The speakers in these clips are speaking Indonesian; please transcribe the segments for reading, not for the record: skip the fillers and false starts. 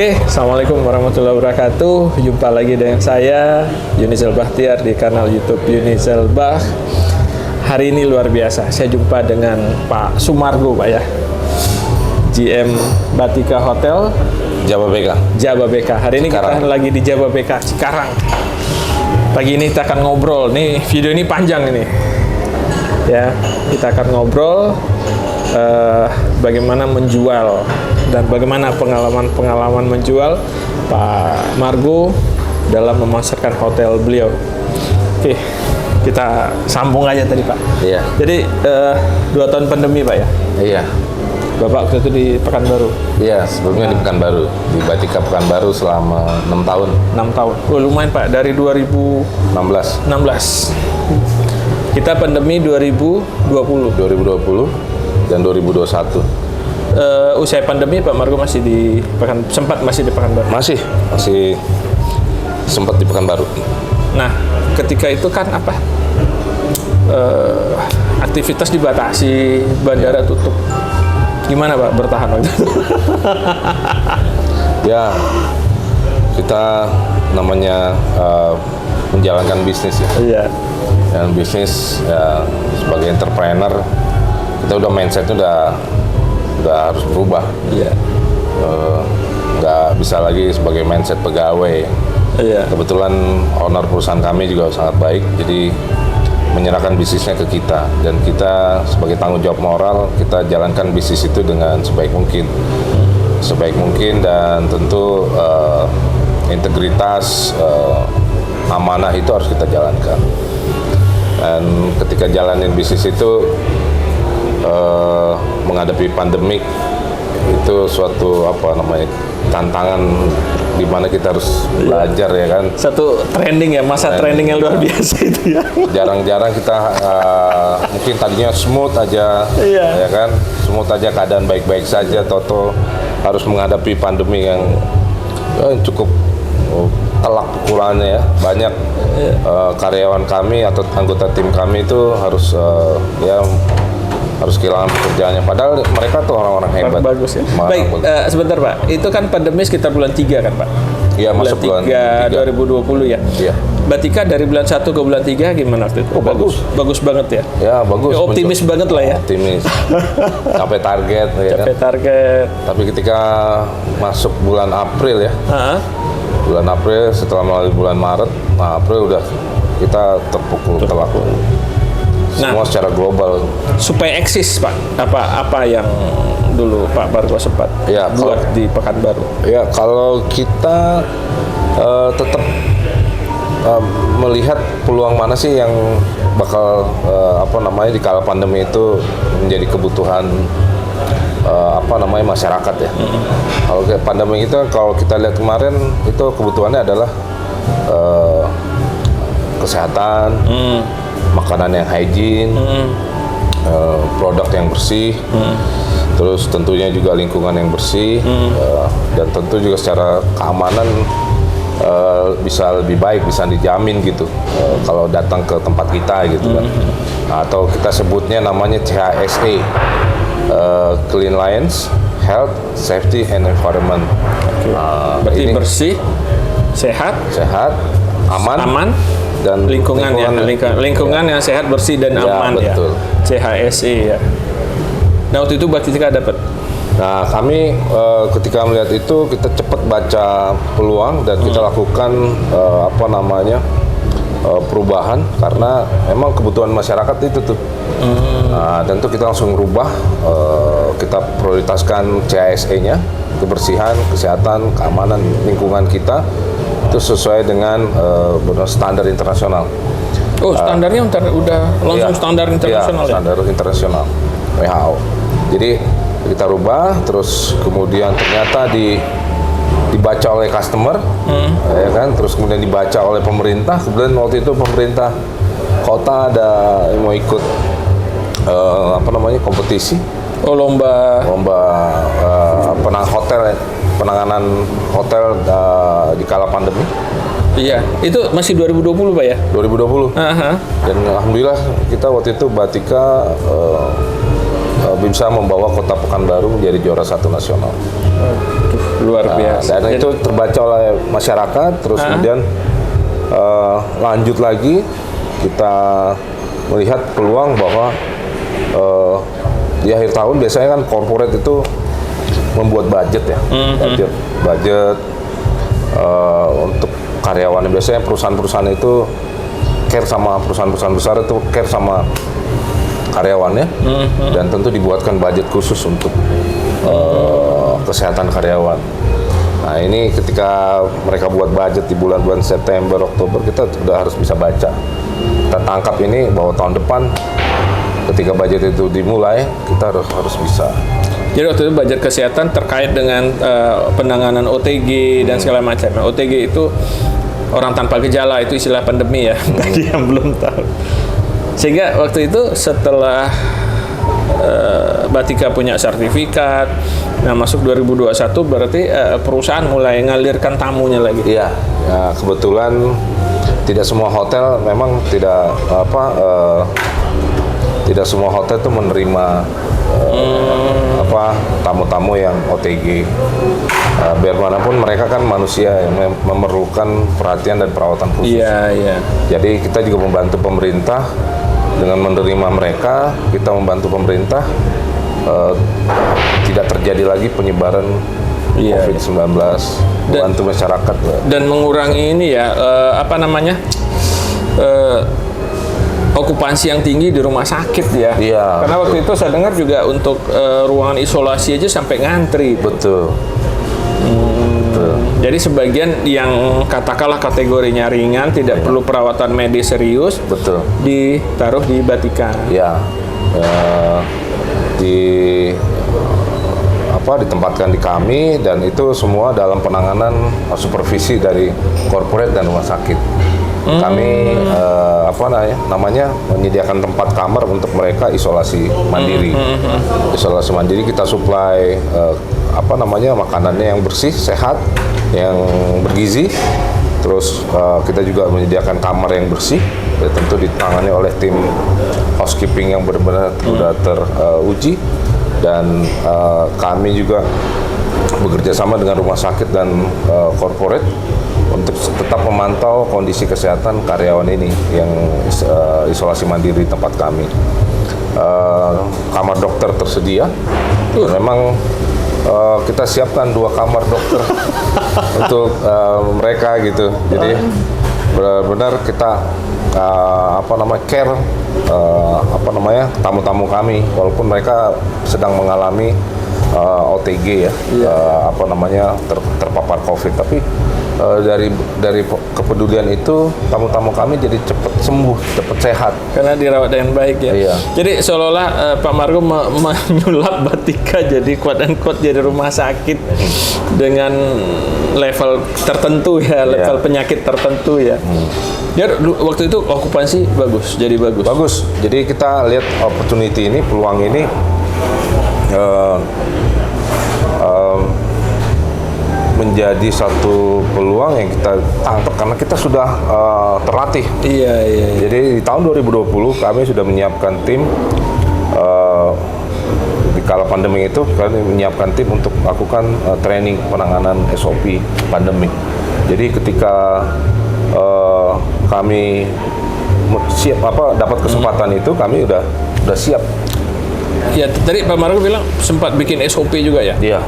Oke, Assalamualaikum warahmatullahi wabarakatuh. Jumpa lagi dengan saya, Yunizel Bahtiar, di kanal YouTube Yunizel Bah. Hari ini luar biasa, saya jumpa dengan Pak Sumargo, Pak ya, GM Batika Hotel Jababeka. Hari ini Cikarang. kita lagi di Jababeka Cikarang. Pagi ini kita akan ngobrol. Nih, video ini panjang ini. Ya, kita akan ngobrol bagaimana menjual dan bagaimana pengalaman menjual Pak Margo dalam memasarkan hotel beliau. Oke, kita sambung aja tadi Pak. Iya. Jadi 2 tahun pandemi Pak ya? Iya. Bapak waktu itu di Pekanbaru? Iya, sebelumnya di Pekanbaru. Di Batika Pekanbaru selama 6 tahun. 6 tahun. Oh, lumayan Pak, dari 16. 2016. Kita pandemi 2020. 2020 dan 2021. Usai pandemi Pak Margo masih di Pekanbaru? Masih sempat di Pekanbaru. Nah, ketika itu kan apa? Aktivitas dibatasi, bandara tutup. Gimana Pak bertahan waktu itu? Ya, kita namanya menjalankan bisnis ya. Iya. Dan bisnis ya, sebagai entrepreneur kita udah mindsetnya udah harus berubah. Iya. Nggak bisa lagi sebagai mindset pegawai. Iya. Kebetulan owner perusahaan kami juga sangat baik, jadi menyerahkan bisnisnya ke kita, dan kita sebagai tanggung jawab moral kita jalankan bisnis itu dengan sebaik mungkin dan tentu integritas, amanah itu harus kita jalankan. Dan ketika jalanin bisnis itu menghadapi pandemik itu suatu tantangan di mana kita harus belajar ya kan. Satu trending ya, masa trending yang luar biasa itu ya. Jarang-jarang kita mungkin tadinya smooth aja, Iya. ya kan, smooth aja, keadaan baik-baik saja, toto harus menghadapi pandemi yang cukup telak pukulannya ya. Banyak karyawan kami atau anggota tim kami itu harus harus kehilangan pekerjaannya. Padahal mereka tuh orang-orang hebat. Bagus ya. Baik, sebentar Pak. Itu kan pandemi sekitar bulan 3 kan Pak? Iya, masuk bulan 3 2020 ya. Iya. Batika dari bulan 1 ke bulan 3 gimana waktu itu? Oh, bagus. Bagus banget ya? Ya, bagus. Ya, optimis banget lah ya? Optimis. Capai target ya kan. Capai target. Tapi ketika masuk bulan April ya. Bulan April setelah melalui bulan Maret, April udah kita terpukul telak. Semua secara global. Supaya eksis Pak, apa yang dulu Pak Margo sempat buat di Pekanbaru? Ya, kalau kita tetap melihat peluang mana sih yang bakal di kala pandemi itu menjadi kebutuhan masyarakat ya. Kalau kayak pandemi itu kalau kita lihat kemarin itu kebutuhannya adalah kesehatan, makanan yang hygiene, produk yang bersih, terus tentunya juga lingkungan yang bersih, dan tentu juga secara keamanan bisa lebih baik, bisa dijamin gitu kalau datang ke tempat kita gitu kan. Atau kita sebutnya namanya CHSE, Clean Lines, Health, Safety, and Environment. Berarti ini bersih, sehat, aman, dan lingkungan yang sehat, bersih, dan aman betul. Ya. CHSE ya. Nah, waktu itu Batika dapat. Nah, kami ketika melihat itu kita cepat baca peluang dan kita lakukan perubahan karena memang kebutuhan masyarakat itu tuh. Nah, tentu kita langsung rubah, kita prioritaskan CHSE-nya, kebersihan, kesehatan, keamanan lingkungan kita itu sesuai dengan standar internasional. Oh, standarnya udah langsung standar internasional ya? Standar internasional WHO. Jadi kita rubah, terus kemudian ternyata dibaca oleh customer, ya kan, terus kemudian dibaca oleh pemerintah. Kemudian waktu itu pemerintah kota ada yang mau ikut kompetisi. Oh, lomba penanganan hotel di kala pandemi. Iya, itu masih 2020 Pak ya? 2020. Dan alhamdulillah kita waktu itu Batika bisa membawa Kota Pekanbaru menjadi juara 1 nasional. Luar biasa. Dan itu terbaca oleh masyarakat, terus kemudian lanjut lagi kita melihat peluang bahwa di akhir tahun biasanya kan corporate itu membuat budget ya, budget untuk karyawan. Biasanya perusahaan-perusahaan itu care sama perusahaan-perusahaan besar itu care sama karyawannya, dan tentu dibuatkan budget khusus untuk kesehatan karyawan. Nah ini ketika mereka buat budget di bulan-bulan September, Oktober, kita sudah harus bisa baca. Kita tangkap ini bahwa tahun depan ketika budget itu dimulai, kita harus bisa. Jadi waktu itu budget kesehatan terkait dengan penanganan OTG dan segala macam. OTG itu orang tanpa gejala, itu istilah pandemi ya, bagi yang belum tahu. Sehingga waktu itu setelah Batika punya sertifikat, nah masuk 2021 berarti perusahaan mulai ngalirkan tamunya lagi. Iya, ya, kebetulan tidak semua hotel memang tidak tidak semua hotel itu menerima tamu-tamu yang OTG. Biar manapun mereka kan manusia yang memerlukan perhatian dan perawatan khusus. Iya. Jadi kita juga membantu pemerintah dengan menerima mereka. Kita membantu pemerintah tidak terjadi lagi penyebaran COVID-19, membantu masyarakat dan mengurangi ini ya okupansi yang tinggi di rumah sakit ya. Iya. Karena waktu itu saya dengar juga untuk ruangan isolasi aja sampai ngantri. Betul. Jadi sebagian yang katakanlah kategorinya ringan, tidak perlu perawatan medis serius, betul, ditaruh di Batika. Ya, ditempatkan di kami, dan itu semua dalam penanganan supervisi dari corporate dan rumah sakit. Kami menyediakan tempat kamar untuk mereka isolasi mandiri. Isolasi mandiri kita supply makanannya yang bersih, sehat, yang bergizi. Terus kita juga menyediakan kamar yang bersih, dan tentu ditangani oleh tim housekeeping yang benar-benar sudah teruji. Dan kami juga bekerja sama dengan rumah sakit dan corporate untuk tetap memantau kondisi kesehatan karyawan ini yang isolasi mandiri di tempat kami. Kamar dokter tersedia. Memang kita siapkan 2 kamar dokter untuk mereka gitu. Jadi benar-benar kita care tamu-tamu kami, walaupun mereka sedang mengalami OTG ya, terpapar COVID, tapi dari kepedulian itu tamu-tamu kami jadi cepat sembuh, cepat sehat karena dirawat dengan baik ya. Iya. Jadi seolah-olah Pak Margo menyulap Batika jadi quote-unquote jadi rumah sakit dengan level tertentu ya, level penyakit tertentu ya. Ya waktu itu okupansi bagus, jadi bagus. Bagus. Jadi kita lihat opportunity ini, peluang ini menjadi satu peluang yang kita tangkap karena kita sudah terlatih. Iya. Jadi di tahun 2020 kami sudah menyiapkan tim di kala pandemi itu, kami menyiapkan tim untuk melakukan training penanganan SOP pandemi. Jadi ketika kami siap dapat kesempatan itu, kami udah siap. Ya, tadi Pak Margo bilang sempat bikin SOP juga ya? Iya.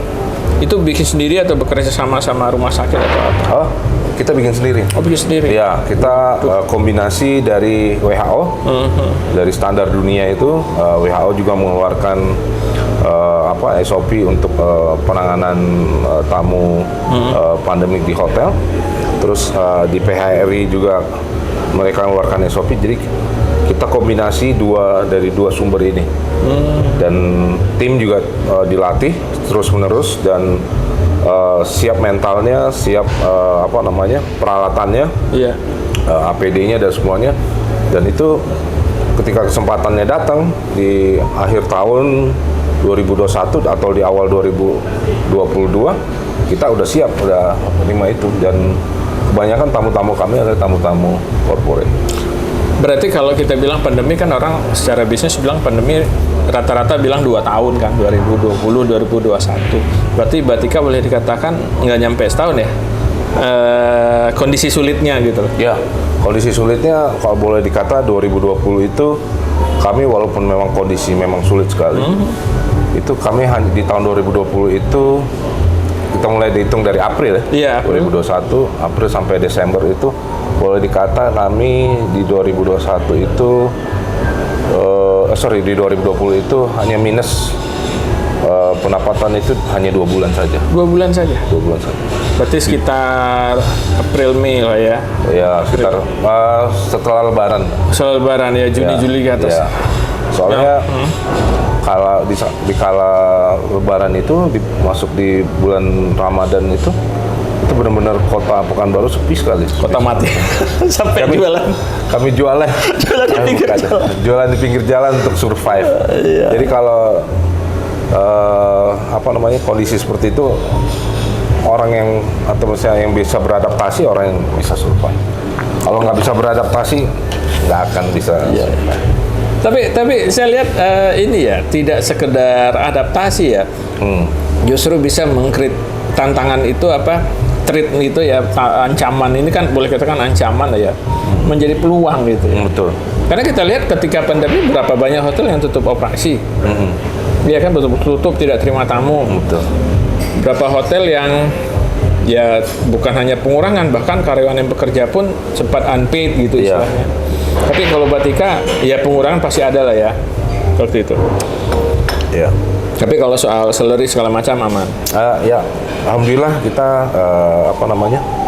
Itu bikin sendiri atau bekerja sama rumah sakit atau apa? Kita bikin sendiri. Oh, bikin sendiri? Ya, kita kombinasi dari WHO, dari standar dunia itu, WHO juga mengeluarkan SOP untuk penanganan tamu pandemik di hotel. Terus di PHRI juga mereka mengeluarkan SOP. Jadi kita kombinasi dari dua sumber ini. Dan tim juga dilatih terus-menerus, dan siap mentalnya, siap peralatannya, APD-nya dan semuanya. Dan itu ketika kesempatannya datang di akhir tahun 2021 atau di awal 2022, kita udah siap, udah menerima itu. Dan kebanyakan tamu-tamu kami adalah tamu-tamu corporate. Berarti kalau kita bilang pandemi kan orang secara bisnis bilang pandemi rata-rata bilang 2 tahun kan, 2020, 2021. Berarti Batika boleh dikatakan nggak nyampe setahun ya? Kondisi sulitnya gitu. Ya, kondisi sulitnya kalau boleh dikata 2020 itu kami walaupun memang kondisi memang sulit sekali. Itu kami hanya di tahun 2020 itu kita mulai dihitung dari April Iya, ya. April. 2021, April sampai Desember itu boleh dikata kami di 2021 itu di 2020 itu hanya minus pendapatan itu hanya 2 bulan saja. 2 bulan saja. 2 bulan saja. Berarti sekitar April Mei lah ya. Ya, sekitar setelah Lebaran. Soal Lebaran ya, Juni Ya, Juli ke atas. ya. Soalnya kalau di kala Lebaran itu masuk di bulan Ramadan itu benar-benar kota Pekanbaru sepi sekali. Kota mati. Sampai jualan. Kami jualan Jualan di pinggir jalan. jualan di pinggir jalan untuk survive. Jadi kalau kondisi seperti itu orang yang atau misalnya yang bisa beradaptasi orang yang bisa survive. Kalau nggak bisa beradaptasi nggak akan bisa survive. Tapi saya lihat ini ya tidak sekedar adaptasi ya, justru bisa mengkrit tantangan itu threat itu ya, ancaman ini kan boleh katakan ancaman ya, menjadi peluang gitu ya. Betul. Karena kita lihat ketika pandemi berapa banyak hotel yang tutup operasi, dia kan tutup tidak terima tamu. Betul. Berapa hotel yang ya bukan hanya pengurangan, bahkan karyawan yang bekerja pun sempat unpaid gitu istilahnya. Tapi kalau Batika ya pengurangan pasti ada lah ya waktu itu. Ya. Tapi kalau soal salary segala macam aman. Ya, alhamdulillah kita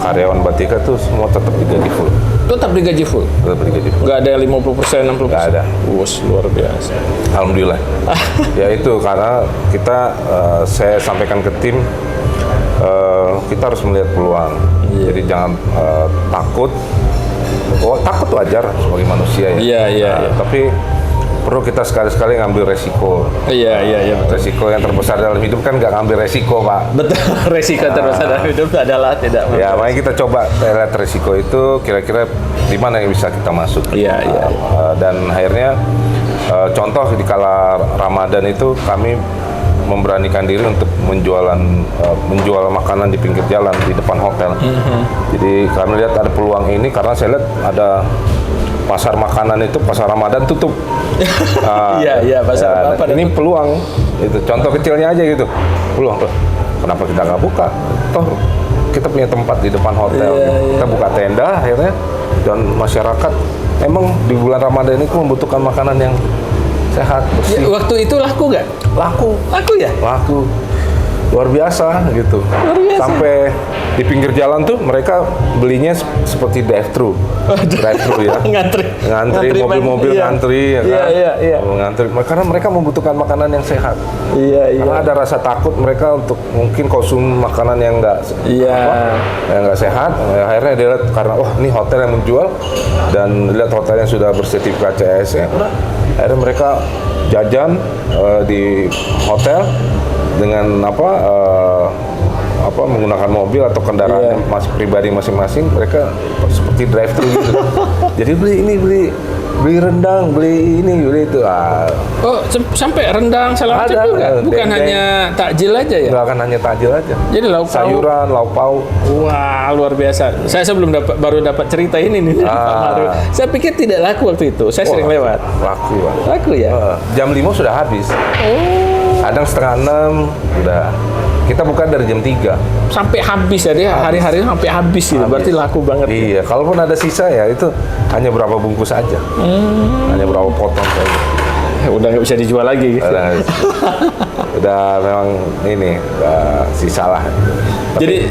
karyawan Batika tuh semua tetap digaji full. Tetap digaji full. Tetap digaji full. Nggak ada 50%, 60%. Nggak ada. Luar biasa. Alhamdulillah. Ya itu karena kita saya sampaikan ke tim kita harus melihat peluang. Jadi jangan takut. Takut wajar sebagai manusia ya. Iya. Tapi perlu kita sekali-sekali ngambil resiko. Iya. Betul. Resiko yang terbesar dalam hidup kan nggak ngambil resiko, Pak. Betul. Resiko terbesar dalam hidup adalah tidak. Ya, makanya kita coba lihat resiko itu kira-kira di mana yang bisa kita masuk. Iya. Dan akhirnya contoh di kala Ramadan itu kami memberanikan diri untuk menjual makanan di pinggir jalan di depan hotel. Jadi kami lihat ada peluang ini karena saya lihat ada pasar makanan itu pasar Ramadan tutup. Iya, pasar apa? Ini peluang. Itu contoh kecilnya aja gitu. Peluang tuh. Kenapa kita nggak buka? Toh kita punya tempat di depan hotel. Kita buka tenda akhirnya dan masyarakat emang di bulan Ramadan itu membutuhkan makanan yang sehat, bersih. Ya, waktu itu laku nggak? Laku ya? Laku. Luar biasa gitu. Sampai di pinggir jalan tuh mereka belinya seperti drive-thru ya. Ngantri mobil-mobil ngantri ya kan. Iya. Ngantri karena mereka membutuhkan makanan yang sehat. Iya. Karena ada rasa takut mereka untuk mungkin konsum makanan yang enggak sehat. Akhirnya dia lihat karena ini hotel yang menjual dan lihat hotel yang sudah bersertifikat CSE. Akhirnya mereka jajan di hotel dengan menggunakan mobil atau kendaraan pribadi masing-masing, mereka seperti drive-thru gitu. Jadi beli rendang, beli itu. Oh, sampai rendang salah macam juga. Bukan hanya takjil aja ya? Bukan hanya takjil aja. Jadi lauk pauk. Sayuran, lauk pauk. Wah, luar biasa. Saya sebelum baru dapat cerita ini nih Pak Maru. Saya pikir tidak laku waktu itu. Saya sering lewat. Laku, Pak. Laku ya? Jam 5 sudah habis. Kadang 5:30 udah. Kita buka dari jam 3. Sampai habis ya dia, hari-hari sampai habis gitu. Berarti laku banget. Iya, kalaupun ada sisa ya itu hanya berapa bungkus aja. Hanya berapa potong saja. Udah nggak bisa dijual lagi gitu. Udah memang ini, udah sisa lah. Jadi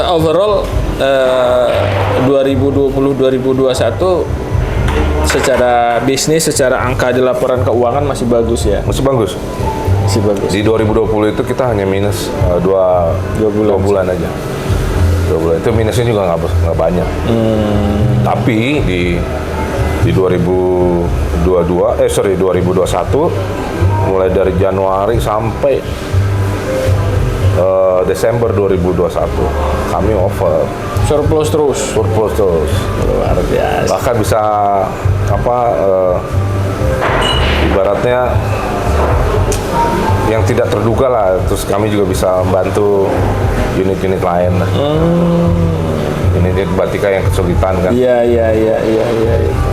overall 2020-2021 secara bisnis, secara angka di laporan keuangan masih bagus ya? Masih bagus. Di 2020 itu kita hanya minus 2 bulan aja. 2 bulan itu minusnya juga nggak banyak. Tapi di 2021 mulai dari Januari sampai Desember 2021 kami Surplus terus. surplus terus. Luar biasa. Bahkan bisa ibaratnya yang tidak terduga lah, terus kami juga bisa membantu unit-unit lain lah. Unit batika yang kesulitan kan. Iya.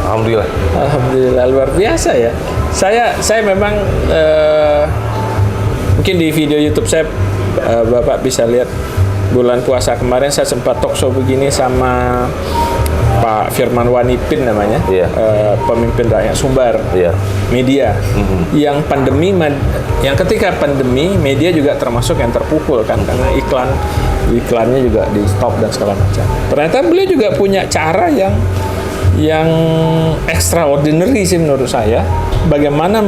Alhamdulillah. Alhamdulillah, luar biasa ya. Saya memang mungkin di video YouTube saya Bapak bisa lihat bulan puasa kemarin saya sempat talk show begini sama Pak Firman Wanipin namanya, pemimpin rakyat Sumbar, media, yang ketika pandemi media juga termasuk yang terpukul kan karena iklannya juga di stop dan segala macam. Ternyata beliau juga punya cara yang extraordinary sih menurut saya, bagaimana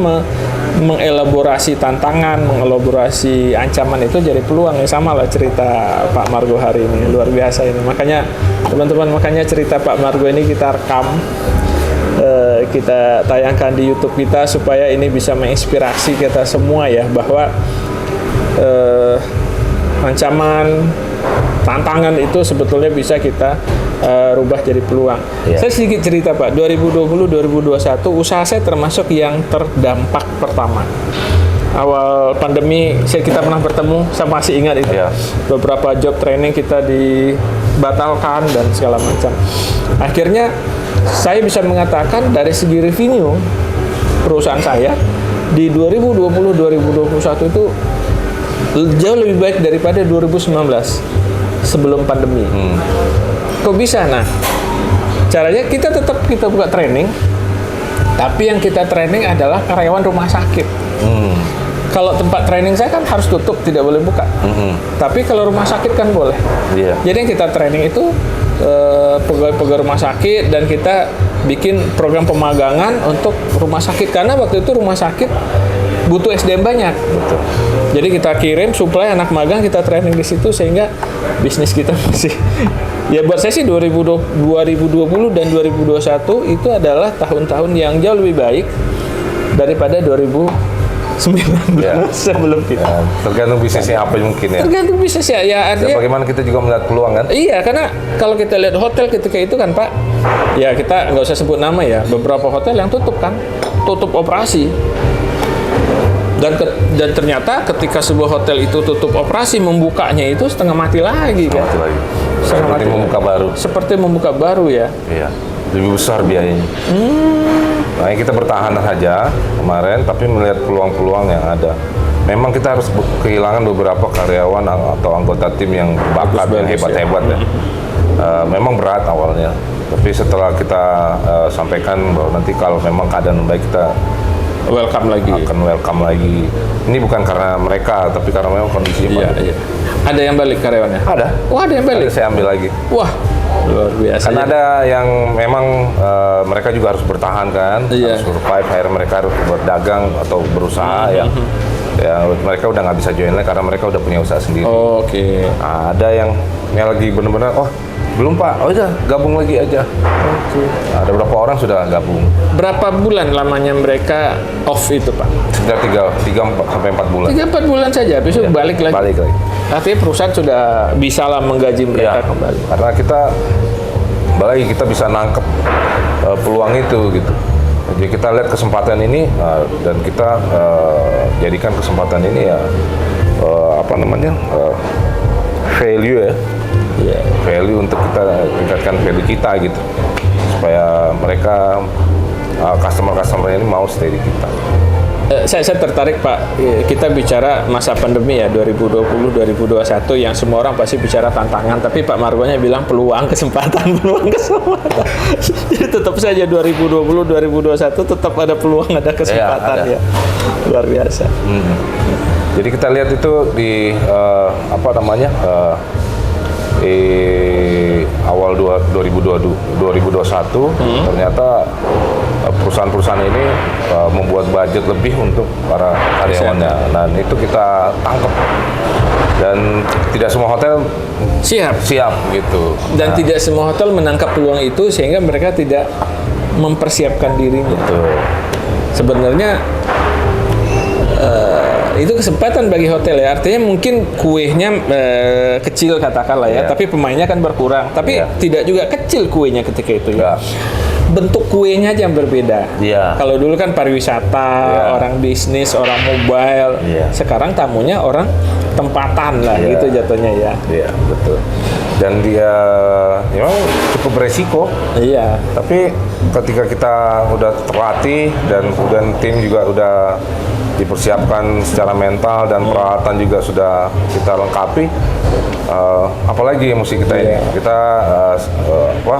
mengelaborasi tantangan, mengelaborasi ancaman itu jadi peluang. Yang sama lah cerita Pak Margo hari ini, luar biasa ini. Makanya teman-teman, cerita Pak Margo ini kita rekam, kita tayangkan di YouTube kita supaya ini bisa menginspirasi kita semua ya, bahwa ancaman, tantangan itu sebetulnya bisa kita rubah jadi peluang. Saya sedikit cerita Pak, 2020-2021 usaha saya termasuk yang terdampak pertama. Awal pandemi kita pernah bertemu, saya masih ingat itu. Beberapa job training kita dibatalkan dan segala macam. Akhirnya saya bisa mengatakan dari segi revenue perusahaan saya di 2020-2021 itu jauh lebih baik daripada 2019 sebelum pandemi. Kok bisa? Nah, caranya kita buka training, tapi yang kita training adalah karyawan rumah sakit. Kalau tempat training saya kan harus tutup, tidak boleh buka. Tapi kalau rumah sakit kan boleh. Jadi yang kita training itu pegawai rumah sakit, dan kita bikin program pemagangan untuk rumah sakit karena waktu itu rumah sakit butuh SDM banyak. Jadi kita kirim supply anak magang, kita training di situ sehingga bisnis kita masih ya, buat saya sih 2020 dan 2021 itu adalah tahun-tahun yang jauh lebih baik daripada 2019 sebelum kita. Tergantung bisnisnya apa mungkin ya. Tergantung bisnisnya ya, artinya bagaimana kita juga melihat peluang kan? Iya, karena kalau kita lihat hotel ketika itu kan Pak, ya kita nggak usah sebut nama ya, beberapa hotel yang tutup kan, tutup operasi. Dan ternyata ketika sebuah hotel itu tutup operasi, membukanya itu setengah mati lagi kan. Seperti membuka baru. Seperti membuka baru ya. Iya, lebih besar biayanya. Makanya kita bertahan saja kemarin, tapi melihat peluang-peluang yang ada. Memang kita harus kehilangan beberapa karyawan atau anggota tim yang bakat, yang hebat-hebat ya. Memang berat awalnya, tapi setelah kita sampaikan bahwa nanti kalau memang keadaan baik, kita akan welcome lagi. Ini bukan karena mereka, tapi karena memang kondisinya. Iya. Ada yang balik karyawannya? Ada. Wah, ada yang balik. Ada, saya ambil lagi. Wah, luar biasa. Karena ada yang memang mereka juga harus bertahan kan, harus survive. Akhirnya mereka harus berdagang atau berusaha ya mereka udah nggak bisa join lagi karena mereka udah punya usaha sendiri. Oke. Nah, ada yang lagi benar-benar belum Pak, udah gabung lagi aja. Nah, ada beberapa orang sudah gabung. Berapa bulan lamanya mereka off itu Pak? Sudah 3-4 bulan. 3-4 bulan saja, besok balik lagi. Balik lagi. Artinya perusahaan sudah bisa lah menggaji mereka kembali. Karena kita bisa nangkep peluang itu gitu. Jadi kita lihat kesempatan ini dan kita jadikan kesempatan ini ya value ya. Value untuk kita tingkatkan value kita gitu, supaya mereka customer ini mau stay di kita. Saya tertarik Pak, kita bicara masa pandemi ya 2020-2021 yang semua orang pasti bicara tantangan, tapi Pak Margonya bilang peluang kesempatan. Jadi tetap saja 2020-2021 tetap ada peluang, ada kesempatan ya. Luar biasa. Jadi kita lihat itu di awal 2021 ternyata perusahaan-perusahaan ini membuat budget lebih untuk para karyawannya. Dan itu kita tangkap. Dan tidak semua hotel siap gitu. Dan tidak semua hotel menangkap peluang itu sehingga mereka tidak mempersiapkan dirinya. Betul. Sebenarnya itu kesempatan bagi hotel ya. Artinya mungkin kuenya kecil katakanlah ya, Iya. tapi pemainnya kan berkurang. Tapi Iya. tidak juga kecil kuenya ketika itu ya. Enggak. Bentuk kuenya aja yang berbeda. Iya. Kalau dulu kan pariwisata, Iya. orang bisnis, orang mobile. Iya. Sekarang tamunya orang tempatan lah Iya. gitu jatuhnya ya. Iya, betul. Dan dia memang cukup beresiko. Iya. Tapi ketika kita udah terlatih dan kemudian tim juga udah dipersiapkan secara mental dan peralatan juga sudah kita lengkapi, apalagi yang mesti kita ini? Kita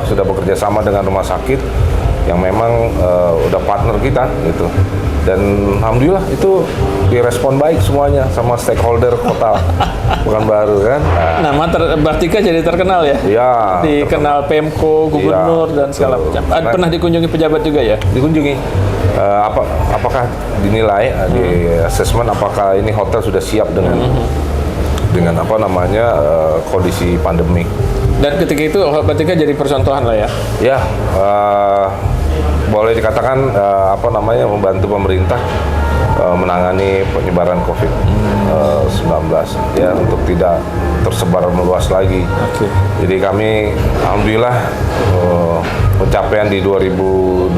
sudah bekerja sama dengan rumah sakit yang memang udah partner kita gitu. Dan alhamdulillah itu direspon baik semuanya sama stakeholder kota Pekanbaru kan. Nama Bahtika jadi terkenal ya. Iya. Dikenal Pemko, gubernur Iya, dan segala betul. macam. Pernah dikunjungi pejabat juga ya? Dikunjungi. Apakah dinilai di assessment apakah ini hotel sudah siap dengan kondisi pandemik. Dan ketika itu Bahtika jadi percontohan lah ya. Ya, boleh dikatakan membantu pemerintah menangani penyebaran COVID-19 ya, untuk tidak tersebar meluas lagi. Oke. Jadi kami alhamdulillah pencapaian di 2021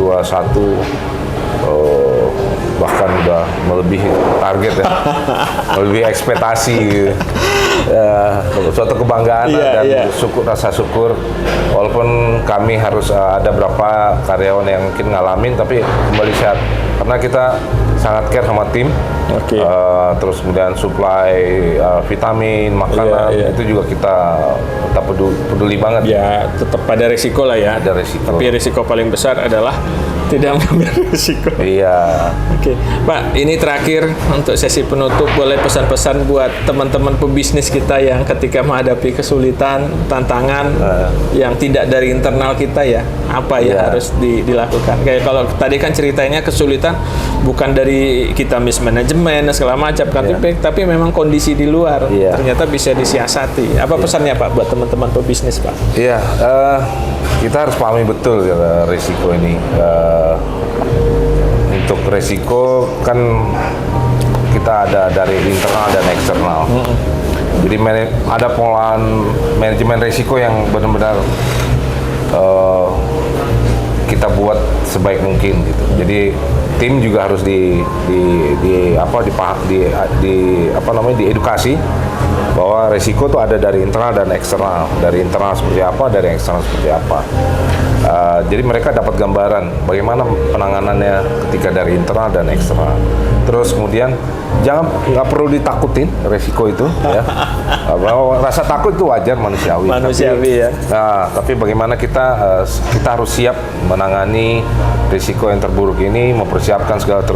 bahkan udah melebihi target ya, melebihi ekspektasi gitu. Suatu kebanggaan dan rasa syukur, walaupun kami harus ada beberapa karyawan yang mungkin ngalamin tapi kembali sehat karena kita sangat care sama tim. Oke. Terus kemudian supply vitamin, makanan itu juga kita peduli banget. Ya, tetap pada risiko lah ya. Ada risiko. Tapi risiko paling besar adalah tidak mengambil risiko. Iya. Oke, Pak, ini terakhir untuk sesi penutup, boleh pesan-pesan buat teman-teman pebisnis kita yang ketika menghadapi kesulitan, tantangan yang tidak dari internal kita ya, apa ya harus dilakukan? Kayak kalau tadi kan ceritanya kesulitan bukan dari kita mismanagement segala macam kan, tapi memang kondisi di luar ternyata bisa disiasati. Apa pesannya Pak buat teman-teman pebisnis Pak? Iya, kita harus pahami betul risiko ini. Untuk resiko kan kita ada dari internal dan eksternal. Jadi ada pengolahan manajemen risiko yang benar-benar kita buat sebaik mungkin gitu. Jadi tim juga harus diedukasi bahwa risiko itu ada dari internal dan eksternal. Dari internal seperti apa, dari eksternal seperti apa. Jadi mereka dapat gambaran bagaimana penanganannya ketika dari internal dan eksternal. Terus kemudian nggak perlu ditakutin risiko itu ya. Bahwa rasa takut itu wajar, manusiawi. Ya. Tapi bagaimana kita harus siap menangani risiko yang terburuk ini, mempersiapkan segala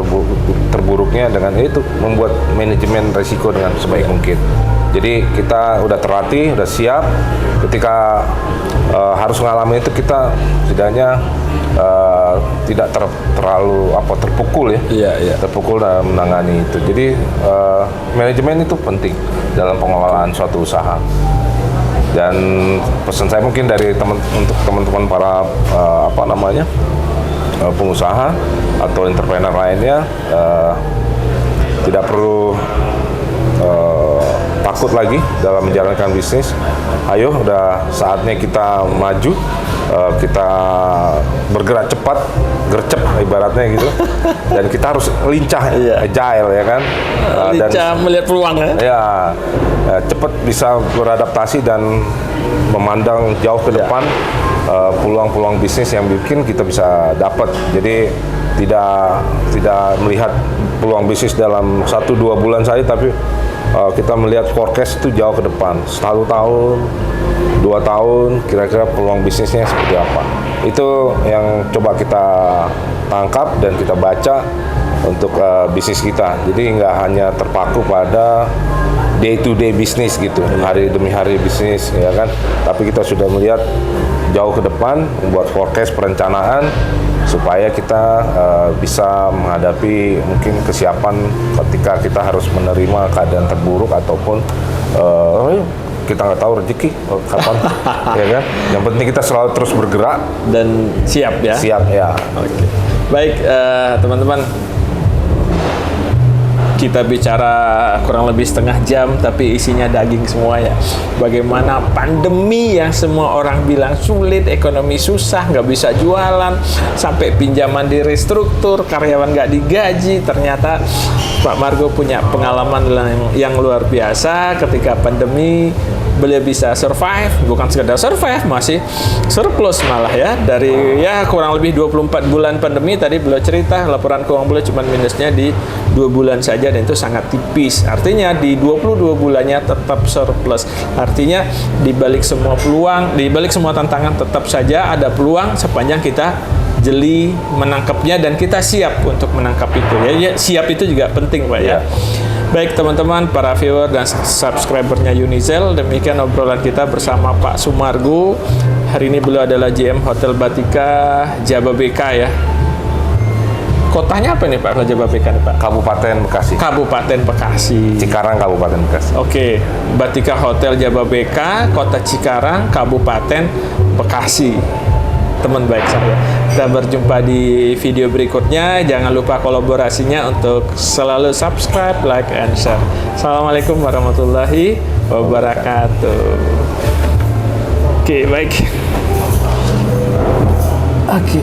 terburuknya dengan itu, membuat manajemen risiko dengan sebaik mungkin. Jadi kita udah terlatih, udah siap. Ketika harus mengalami itu, kita setidaknya tidak terlalu terpukul ya. Terpukul dalam menangani itu. Jadi manajemen itu penting dalam pengelolaan suatu usaha. Dan pesan saya mungkin dari untuk teman-teman para pengusaha atau entrepreneur lainnya, tidak perlu takut lagi dalam menjalankan bisnis. Ayo, udah saatnya kita maju, kita bergerak cepat, gercep ibaratnya gitu. Dan kita harus lincah, agile ya kan. Lincah melihat peluang ya. Ya, cepat bisa beradaptasi dan memandang jauh ke depan peluang-peluang bisnis yang bikin kita bisa dapat. Jadi tidak melihat peluang bisnis dalam 1-2 bulan saja, tapi kita melihat forecast itu jauh ke depan, 1 tahun, 2 tahun, kira-kira peluang bisnisnya seperti apa. Itu yang coba kita tangkap dan kita baca untuk bisnis kita. Jadi nggak hanya terpaku pada day to day bisnis gitu, hari demi hari bisnis ya kan. Tapi kita sudah melihat jauh ke depan, membuat forecast, perencanaan supaya kita bisa menghadapi mungkin kesiapan ketika kita harus menerima keadaan terburuk ataupun kita nggak tahu rezeki kapan ya kan. Yang penting kita selalu terus bergerak dan siap ya. Siap ya. Oke. Baik teman-teman, Kita bicara kurang lebih setengah jam, tapi isinya daging semua ya. Bagaimana pandemi yang semua orang bilang sulit, ekonomi susah, nggak bisa jualan, sampai pinjaman direstruktur, karyawan nggak digaji. Ternyata Pak Margo punya pengalaman yang luar biasa ketika pandemi. Beliau bisa survive, bukan sekedar survive, masih surplus malah ya. Dari ya kurang lebih 24 bulan pandemi, tadi beliau cerita laporan keuangan beliau cuma minusnya di 2 bulan saja, dan itu sangat tipis. Artinya di 22 bulannya tetap surplus. Artinya di balik semua peluang, di balik semua tantangan, tetap saja ada peluang sepanjang kita jeli menangkapnya dan kita siap untuk menangkap itu. Ya, siap itu juga penting, Pak ya. Baik teman-teman, para viewer dan subscribernya Unizel, demikian obrolan kita bersama Pak Sumargo. Hari ini beliau adalah GM Hotel Batika Jababeka ya. Kotanya apa nih Pak, Jababeka nih Pak? Kabupaten Bekasi. Kabupaten Bekasi. Cikarang, Kabupaten Bekasi. Oke, Batika Hotel Jababeka, Kota Cikarang, Kabupaten Bekasi. Teman baik saya. Kita berjumpa di video berikutnya. Jangan lupa kolaborasinya untuk selalu subscribe, like, and share. Assalamualaikum warahmatullahi wabarakatuh. Oke, baik. Oke.